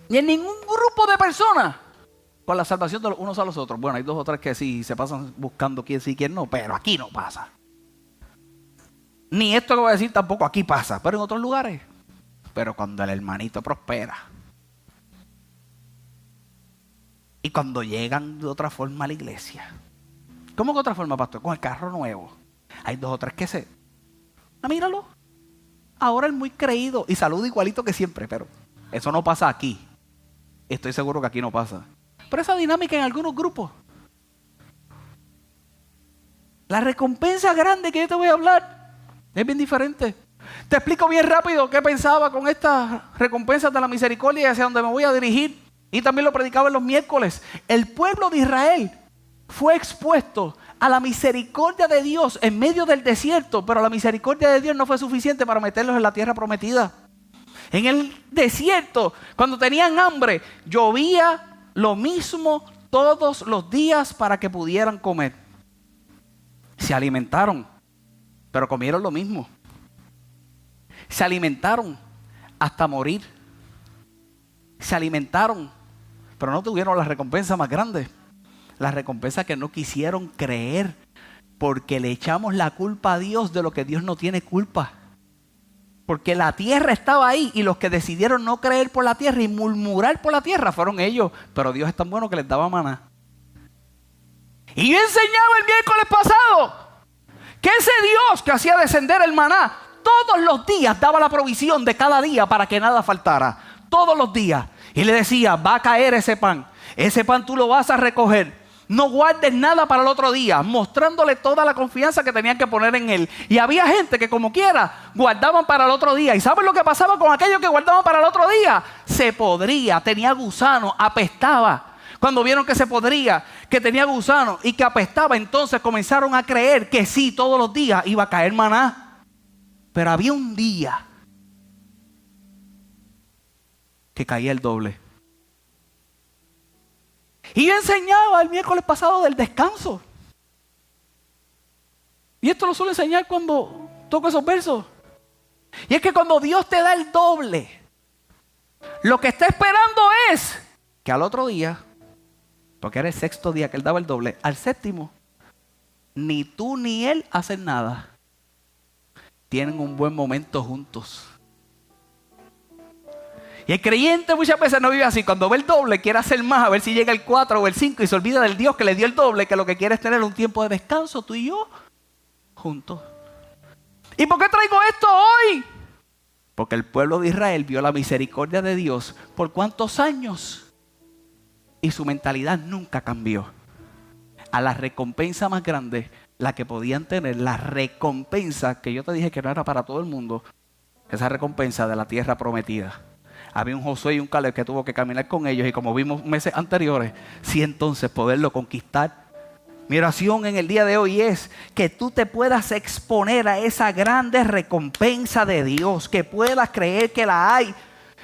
ni en ningún grupo de personas, con la salvación de los unos a los otros. Bueno, hay 2 o 3 que sí se pasan buscando quién sí y quién no, pero aquí no pasa. Ni esto que voy a decir tampoco aquí pasa, pero en otros lugares. Pero cuando el hermanito prospera, y cuando llegan de otra forma a la iglesia. ¿Cómo que otra forma, pastor? Con el carro nuevo. Hay 2 o 3 que se... míralo. ahora el muy creído y saluda igualito que siempre, pero eso no pasa aquí. Estoy seguro que aquí no pasa. Pero esa dinámica en algunos grupos. La recompensa grande que yo te voy a hablar es bien diferente. Te explico bien rápido qué pensaba con estas recompensas de la misericordia y hacia dónde me voy a dirigir. Y también lo predicaba en los miércoles. El pueblo de Israel fue expuesto a la misericordia de Dios en medio del desierto, pero la misericordia de Dios no fue suficiente para meterlos en la tierra prometida. En el desierto, cuando tenían hambre, llovía lo mismo todos los días para que pudieran comer. Se alimentaron, pero comieron lo mismo. Se alimentaron hasta morir. Se alimentaron, pero no tuvieron la recompensa más grande. La recompensa que no quisieron creer, porque le echamos la culpa a Dios de lo que Dios no tiene culpa. Porque la tierra estaba ahí y los que decidieron no creer por la tierra y murmurar por la tierra fueron ellos. Pero Dios es tan bueno que les daba maná. Y yo enseñaba el miércoles pasado que ese Dios que hacía descender el maná todos los días daba la provisión de cada día para que nada faltara. Todos los días. Y le decía, va a caer ese pan. Ese pan tú lo vas a recoger. No guardes nada para el otro día, mostrándole toda la confianza que tenían que poner en él. Y había gente que como quiera guardaban para el otro día. ¿Y saben lo que pasaba con aquellos que guardaban para el otro día? Se podría, tenía gusano, apestaba. Cuando vieron que se podría, que tenía gusano y que apestaba, entonces comenzaron a creer que sí, todos los días iba a caer maná. Pero había un día que caía el doble. Y yo enseñaba el miércoles pasado del descanso. Y esto lo suelo enseñar cuando toco esos versos. Y es que cuando Dios te da el doble, lo que está esperando es que al otro día, porque era el sexto día que Él daba el doble, al séptimo, ni tú ni Él hacen nada. Tienen un buen momento juntos. Y el creyente muchas veces no vive así. Cuando ve el doble quiere hacer más, a ver si llega el 4 o el 5 y se olvida del Dios que le dio el doble, que lo que quiere es tener un tiempo de descanso, tú y yo, juntos. ¿Y por qué traigo esto hoy? Porque el pueblo de Israel vio la misericordia de Dios por cuántos años y su mentalidad nunca cambió. A la recompensa más grande, la que podían tener, la recompensa que yo te dije que no era para todo el mundo, esa recompensa de la tierra prometida. Había un Josué y un Caleb que tuvo que caminar con ellos y como vimos meses anteriores, sí entonces poderlo conquistar. Mi oración en el día de hoy es que tú te puedas exponer a esa grande recompensa de Dios, que puedas creer que la hay.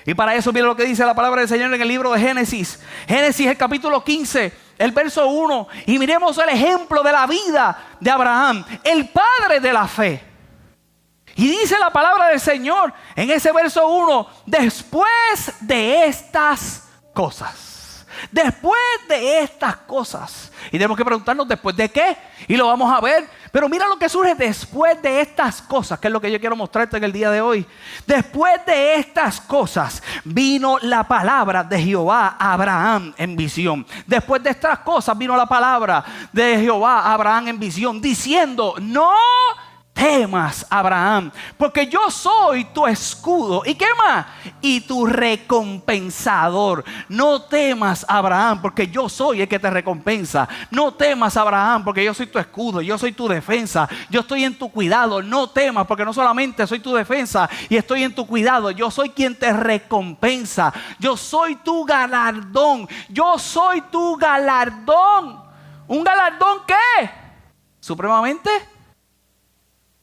Y para eso mira lo que dice la palabra del Señor en el libro de Génesis. Génesis el capítulo 15, el verso 1. Y miremos el ejemplo de la vida de Abraham, el padre de la fe. Y dice la palabra del Señor en ese verso 1, después de estas cosas. Después de estas cosas. Y tenemos que preguntarnos después de qué. Y lo vamos a ver. Pero mira lo que surge después de estas cosas, que es lo que yo quiero mostrarte en el día de hoy. Después de estas cosas vino la palabra de Jehová a Abraham en visión. Después de estas cosas vino la palabra de Jehová a Abraham en visión, diciendo, no temas, Abraham, porque yo soy tu escudo. ¿Y qué más? Y tu recompensador. No temas, Abraham, porque yo soy el que te recompensa. No temas, Abraham, porque yo soy tu escudo, yo soy tu defensa, yo estoy en tu cuidado. No temas, porque no solamente soy tu defensa y estoy en tu cuidado, yo soy quien te recompensa. Yo soy tu galardón. Yo soy tu galardón. ¿Un galardón qué? Supremamente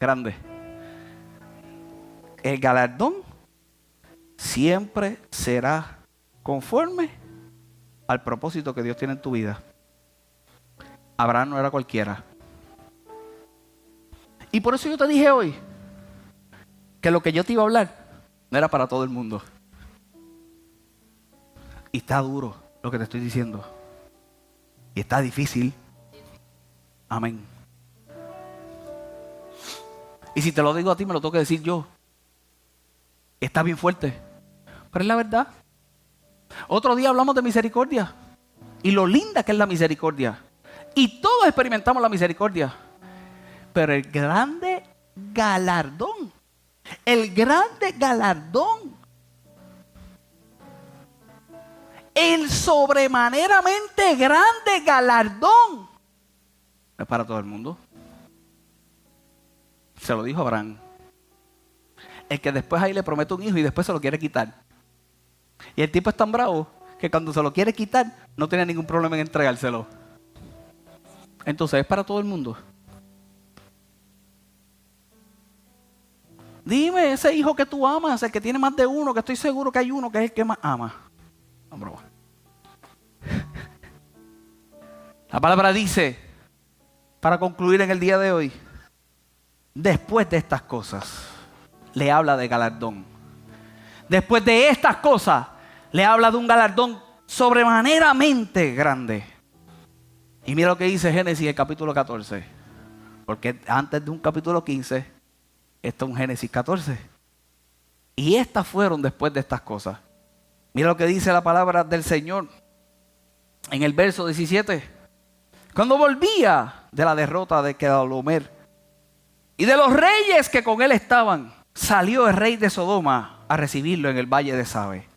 grande. El galardón siempre será conforme al propósito que Dios tiene en tu vida. Abraham no era cualquiera. Y por eso yo te dije hoy que lo que yo te iba a hablar no era para todo el mundo. Y está duro lo que te estoy diciendo. Y está difícil. Amén. Y si te lo digo a ti, me lo tengo que decir yo. Está bien fuerte, pero es la verdad. Otro día hablamos de misericordia y lo linda que es la misericordia. Y todos experimentamos la misericordia. Pero el grande galardón, El grande galardón. El sobremaneramente grande galardón. No es para todo el mundo. Se lo dijo Abraham. El que después ahí le promete un hijo y después se lo quiere quitar. Y el tipo es tan bravo que cuando se lo quiere quitar no tiene ningún problema en entregárselo. Entonces es para todo el mundo. Dime, ese hijo que tú amas, el que tiene más de uno, que estoy seguro que hay uno que es el que más ama. No, broma. La palabra dice, para concluir en el día de hoy, después de estas cosas, le habla de galardón. Después de estas cosas, le habla de un galardón sobremaneramente grande. Y mira lo que dice Génesis, el capítulo 14. Porque antes de un capítulo 15, esto es un Génesis 14. Y estas fueron después de estas cosas. Mira lo que dice la palabra del Señor en el verso 17. Cuando volvía de la derrota de Kedorlaomer y de los reyes que con él estaban, salió el rey de Sodoma a recibirlo en el valle de Sabe,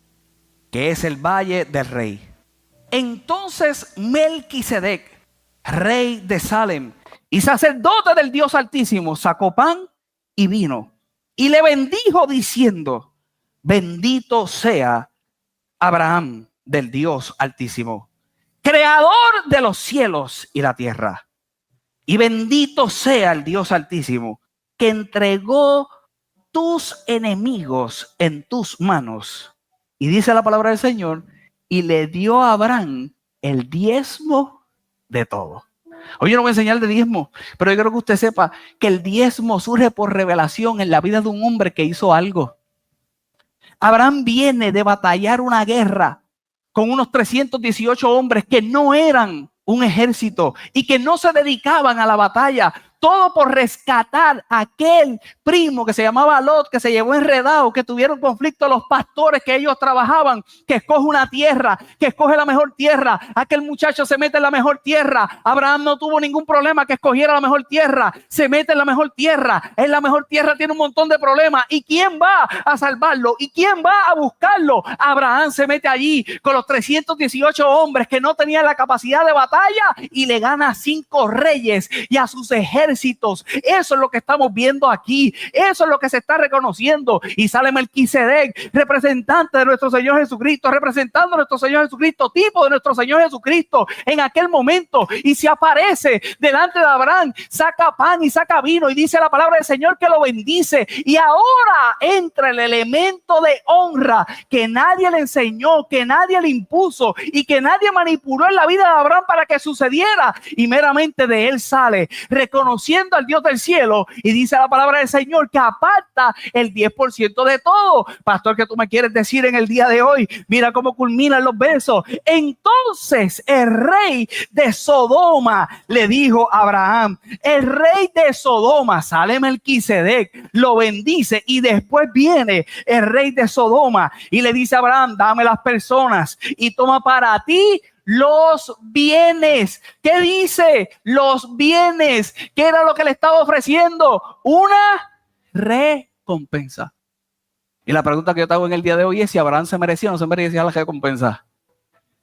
que es el valle del rey. Entonces Melquisedec, rey de Salem y sacerdote del Dios Altísimo, sacó pan y vino y le bendijo diciendo: bendito sea Abraham del Dios Altísimo, creador de los cielos y la tierra. Y bendito sea el Dios Altísimo, que entregó tus enemigos en tus manos. Y dice la palabra del Señor, y le dio a Abraham el diezmo de todo. Hoy yo no voy a enseñar de diezmo, pero yo quiero que usted sepa que el diezmo surge por revelación en la vida de un hombre que hizo algo. Abraham viene de batallar una guerra con unos 318 hombres que no eran un ejército y que no se dedicaban a la batalla. Todo por rescatar a aquel primo que se llamaba Lot, que se llevó enredado, que tuvieron conflicto los pastores que ellos trabajaban, que escoge una tierra, que escoge la mejor tierra. Aquel muchacho se mete en la mejor tierra. Abraham no tuvo ningún problema que escogiera la mejor tierra. Se mete en la mejor tierra. En la mejor tierra tiene un montón de problemas. ¿Y quién va a salvarlo? ¿Y quién va a buscarlo? Abraham se mete allí con los 318 hombres que no tenían la capacidad de batalla y le gana a 5 reyes y a sus ejércitos. Eso es lo que estamos viendo aquí. Eso es lo que se está reconociendo. Y sale Melquisedec, representante de nuestro Señor Jesucristo, representando a nuestro Señor Jesucristo, tipo de nuestro Señor Jesucristo en aquel momento. Y se aparece delante de Abraham, saca pan y saca vino y dice la palabra del Señor que lo bendice. Y ahora entra el elemento de honra que nadie le enseñó, que nadie le impuso y que nadie manipuló en la vida de Abraham para que sucediera. Y meramente de él sale reconociendo al Dios del cielo, y dice la palabra del Señor que aparta el 10% de todo. Pastor, ¿qué tú me quieres decir en el día de hoy? Mira cómo culminan los versos. Entonces el rey de Sodoma le dijo a Abraham, el rey de Sodoma, sale Melquisedec, lo bendice, y después viene el rey de Sodoma y le dice a Abraham, dame las personas y toma para ti los bienes. ¿Qué dice? Los bienes. ¿Qué era lo que le estaba ofreciendo? Una recompensa. Y la pregunta que yo te hago en el día de hoy es si Abraham se merecía o no se merecía la recompensa.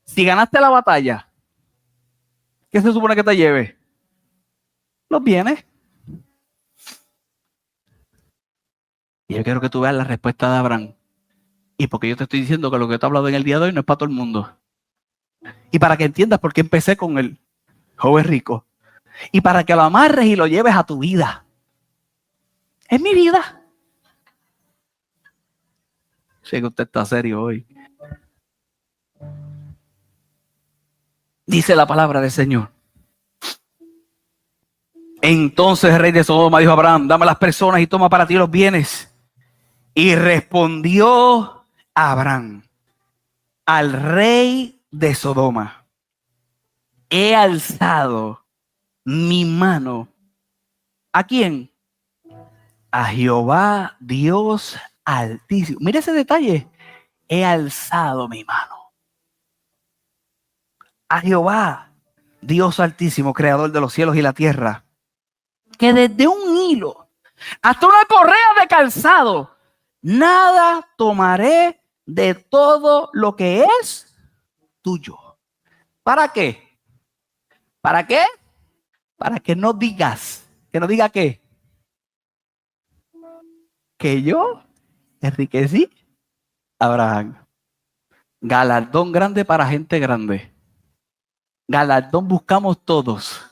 Si ganaste la batalla, ¿qué se supone que te lleve? Los bienes. Y yo quiero que tú veas la respuesta de Abraham. Y porque yo te estoy diciendo que lo que te he hablado en el día de hoy no es para todo el mundo. Y para que entiendas por qué empecé con el joven rico. Y para que lo amarres y lo lleves a tu vida. Es mi vida. Sé que usted está serio hoy. Dice la palabra del Señor. Entonces el rey de Sodoma dijo a Abraham, dame las personas y toma para ti los bienes. Y respondió Abraham al rey de Sodoma, he alzado mi mano. ¿A quién? A Jehová Dios Altísimo. Mira ese detalle. He alzado mi mano a Jehová Dios Altísimo, creador de los cielos y la tierra, que desde un hilo Hasta una correa de calzado. Nada tomaré de todo lo que es tuyo. ¿Para qué? ¿Para qué? Para que no digas. ¿Que no diga qué? Que yo enriquecí a Abraham. Galardón grande para gente grande. Galardón buscamos todos.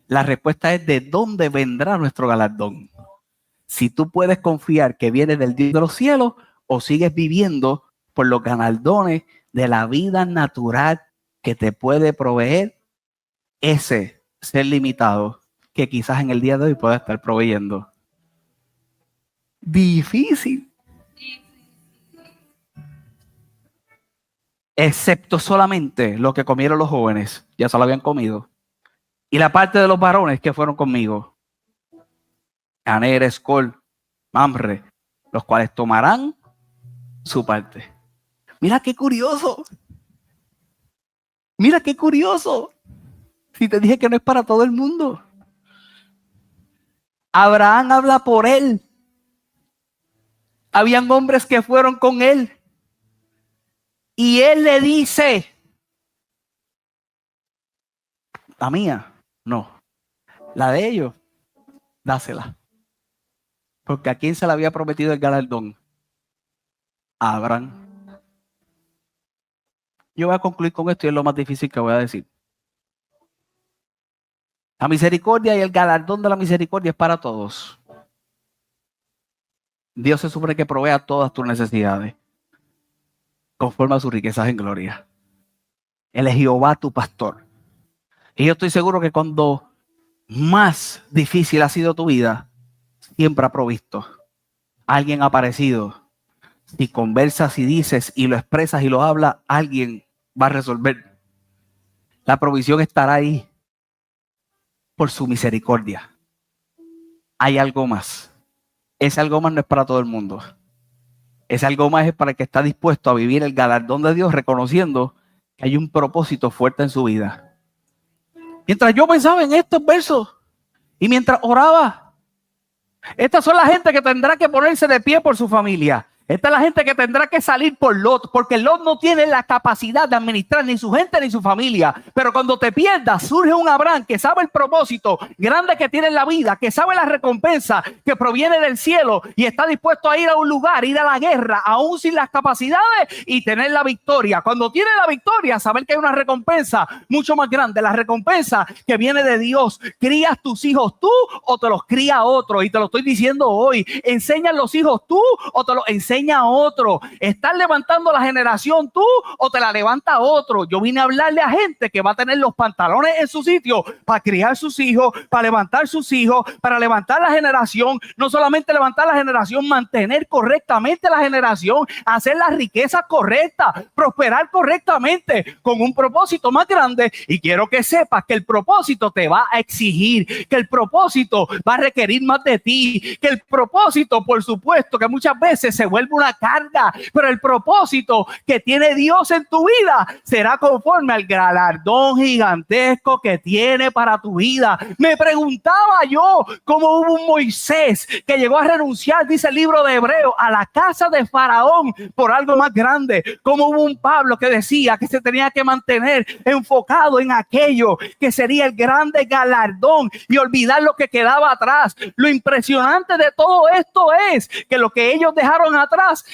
La respuesta es: ¿de dónde vendrá nuestro galardón? Si tú puedes confiar que viene del Dios de los cielos o sigues viviendo por los galardones de la vida natural que te puede proveer ese ser limitado que quizás en el día de hoy pueda estar proveyendo. Difícil. Excepto solamente lo que comieron los jóvenes, ya se lo habían comido. Y la parte de los varones que fueron conmigo, Aner, Escol, Mamre, los cuales tomarán su parte. Mira qué curioso. Mira qué curioso. Si te dije que no es para todo el mundo. Abraham habla por él. Habían hombres que fueron con él. Y él le dice: la mía, no. La de ellos, dásela. Porque ¿a quién se le había prometido el galardón? A Abraham. Yo voy a concluir con esto y es lo más difícil que voy a decir. La misericordia y el galardón de la misericordia es para todos. Dios se supone que provea todas tus necesidades conforme a sus riquezas en gloria. Él es Jehová tu pastor. Y yo estoy seguro que cuando más difícil ha sido tu vida, siempre ha provisto. Alguien ha aparecido. Si conversas y dices y lo expresas y lo hablas, alguien va a resolver. La provisión estará ahí por su misericordia. Hay algo más. Ese algo más no es para todo el mundo. Ese algo más es para el que está dispuesto a vivir el galardón de Dios, reconociendo que hay un propósito fuerte en su vida. Mientras yo pensaba en estos versos y mientras oraba, estas son la gente que tendrá que ponerse de pie por su familia. Esta es la gente que tendrá que salir por Lot, porque Lot no tiene la capacidad de administrar ni su gente ni su familia. Pero cuando te pierdas, surge un Abraham que sabe el propósito grande que tiene en la vida, que sabe la recompensa que proviene del cielo y está dispuesto a ir a un lugar, ir a la guerra, aún sin las capacidades y tener la victoria. Cuando tiene la victoria, saber que hay una recompensa mucho más grande, la recompensa que viene de Dios. ¿Crías tus hijos tú o te los cría otro? Y te lo estoy diciendo hoy. ¿Enseñas los hijos tú o te los enseña a otro? ¿Estás levantando la generación tú o te la levanta otro? Yo vine a hablarle a gente que va a tener los pantalones en su sitio para criar sus hijos, para levantar sus hijos, para levantar la generación. No solamente levantar la generación, mantener correctamente la generación, hacer las riquezas correctas, prosperar correctamente con un propósito más grande. Y quiero que sepas que el propósito te va a exigir, que el propósito va a requerir más de ti, que el propósito, por supuesto, que muchas veces se vuelve una carga, pero el propósito que tiene Dios en tu vida será conforme al galardón gigantesco que tiene para tu vida. Me preguntaba yo cómo hubo un Moisés que llegó a renunciar, dice el libro de Hebreos, a la casa de Faraón por algo más grande. Cómo hubo un Pablo que decía que se tenía que mantener enfocado en aquello que sería el grande galardón y olvidar lo que quedaba atrás. Lo impresionante de todo esto es que lo que ellos dejaron atrás,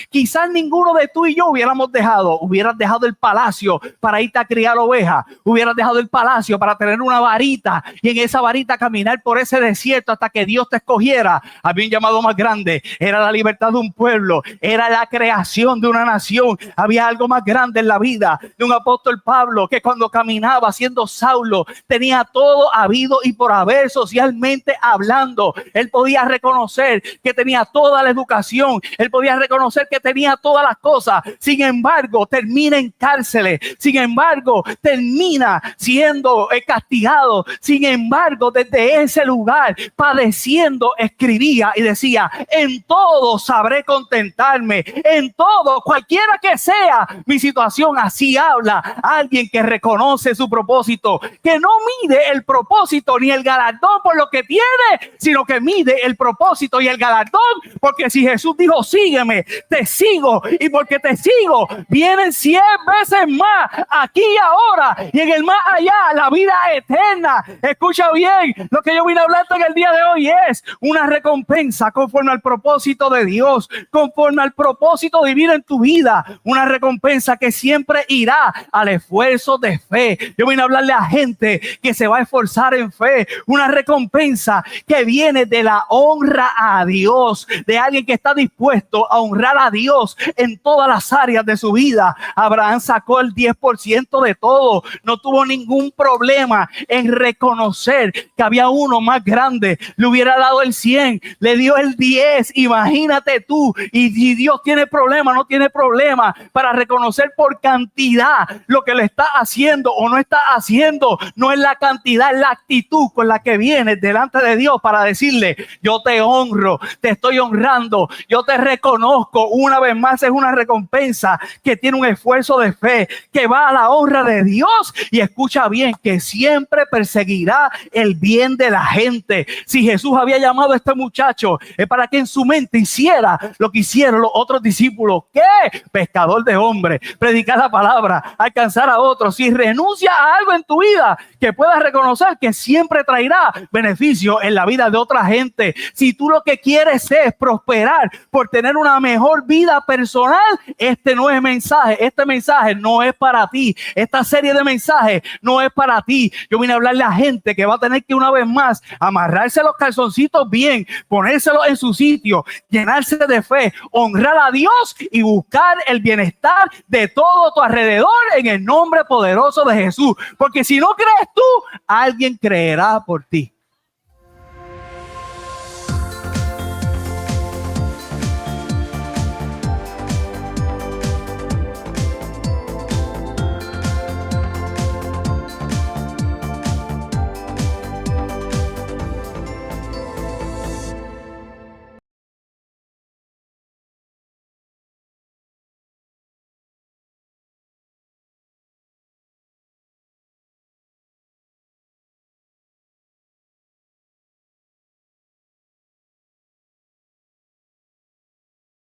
quizás ninguno de tú y yo hubiéramos dejado. Hubieras dejado el palacio para irte a criar ovejas, hubieras dejado el palacio para tener una varita y en esa varita caminar por ese desierto hasta que Dios te escogiera. Había un llamado más grande, era la libertad de un pueblo, era la creación de una nación. Había algo más grande en la vida de un apóstol Pablo, que cuando caminaba siendo Saulo tenía todo habido y por haber socialmente hablando. Él podía reconocer que tenía toda la educación, él podía reconocer reconocer que tenía todas las cosas. Sin embargo, termina en cárceles. Sin embargo, termina siendo castigado. Sin embargo, desde ese lugar, padeciendo, escribía y decía: en todo sabré contentarme, en todo, cualquiera que sea mi situación. Así habla alguien que reconoce su propósito, que no mide el propósito ni el galardón por lo que tiene, sino que mide el propósito y el galardón, porque si Jesús dijo: sígueme, te sigo, y porque te sigo vienen 100 veces más aquí y ahora, y en el más allá la vida eterna. Escucha bien, lo que yo vine a hablar en el día de hoy es una recompensa conforme al propósito de Dios, conforme al propósito divino en tu vida, una recompensa que siempre irá al esfuerzo de fe. Yo vine a hablarle a gente que se va a esforzar en fe, una recompensa que viene de la honra a Dios, de alguien que está dispuesto a honrar a Dios en todas las áreas de su vida. Abraham sacó el 10% de todo, no tuvo ningún problema en reconocer que había uno más grande, le hubiera dado el 100, le dio el 10, imagínate tú. Y Dios tiene problema, no tiene problema para reconocer por cantidad lo que le está haciendo o no está haciendo. No es la cantidad, es la actitud con la que vienes delante de Dios para decirle: yo te honro, te estoy honrando, yo te reconozco. Una vez más, es una recompensa que tiene un esfuerzo de fe, que va a la honra de Dios, y escucha bien, que siempre perseguirá el bien de la gente. Si Jesús había llamado a este muchacho, es para que en su mente hiciera lo que hicieron los otros discípulos. ¿Qué? Pescador de hombres, predicar la palabra, alcanzar a otros. Si renuncia a algo en tu vida, que puedas reconocer que siempre traerá beneficio en la vida de otra gente. Si tú lo que quieres es prosperar por tener una mejor vida personal, este no es mensaje. Este mensaje no es para ti. Esta serie de mensajes no es para ti. Yo vine a hablarle a gente que va a tener que, una vez más, amarrarse los calzoncitos bien, ponérselos en su sitio, llenarse de fe, honrar a Dios y buscar el bienestar de todo tu alrededor en el nombre poderoso de Jesús. Porque si no crees tú, alguien creerá por ti.